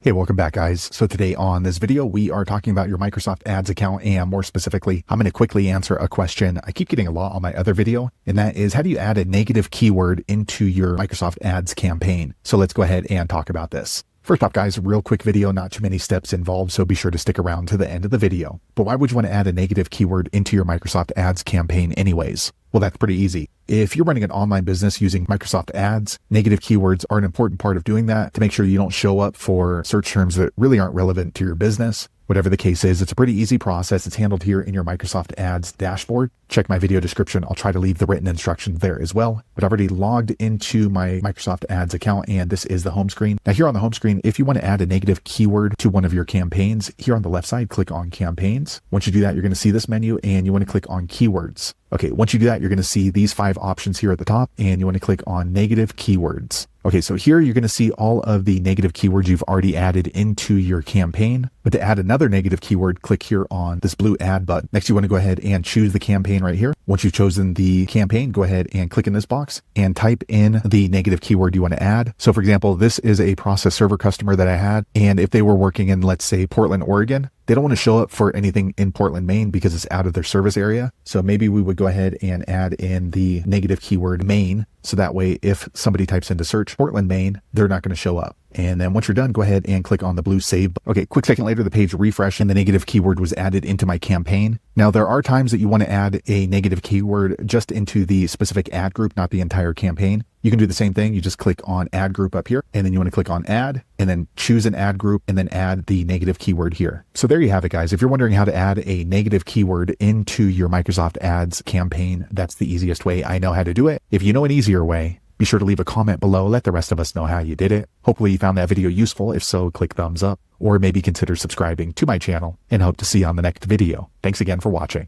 Hey, welcome back, guys. So today on this video, we are talking about your Microsoft Ads account, and more specifically, I'm going to quickly answer a question I keep getting a lot on my other video, and that is, how do you add a negative keyword into your Microsoft Ads campaign? So let's go ahead and talk about this. First off, guys, real quick video, not too many steps involved, so be sure to stick around to the end of the video. But why would you want to add a negative keyword into your Microsoft Ads campaign anyways? Well, that's pretty easy. If you're running an online business using Microsoft Ads, negative keywords are an important part of doing that to make sure you don't show up for search terms that really aren't relevant to your business. Whatever the case is, it's a pretty easy process. It's handled here in your Microsoft Ads dashboard. Check my video description. I'll try to leave the written instructions there as well. But I've already logged into my Microsoft Ads account, and this is the home screen. Now here on the home screen, if you want to add a negative keyword to one of your campaigns, here on the left side, click on Campaigns. Once you do that, you're going to see this menu, and you want to click on Keywords. Okay, once you do that, you're going to see these 5 options here at the top, and you want to click on Negative Keywords. Okay, so here you're going to see all of the negative keywords you've already added into your campaign. But to add another negative keyword, click here on this blue add button. Next, you want to go ahead and choose the campaign right here. Once you've chosen the campaign, go ahead and click in this box and type in the negative keyword you want to add. So for example, this is a process server customer that I had. And if they were working in, let's say, Portland, Oregon, they don't want to show up for anything in Portland, Maine because it's out of their service area. So maybe we would go ahead and add in the negative keyword Maine. So that way, if somebody types into search Portland, Maine, they're not going to show up. And then once you're done, go ahead and click on the blue save. Okay, quick second later, the page refreshed and the negative keyword was added into my campaign. Now, there are times that you want to add a negative keyword just into the specific ad group, not the entire campaign. You can do the same thing. You just click on ad group up here, and then you want to click on add, and then choose an ad group, and then add the negative keyword here. So there you have it, guys. If you're wondering how to add a negative keyword into your Microsoft Ads campaign, that's the easiest way I know how to do it. If you know an easier way, be sure to leave a comment below. Let the rest of us know how you did it. Hopefully you found that video useful. If so, click thumbs up, or maybe consider subscribing to my channel, and hope to see you on the next video. Thanks again for watching.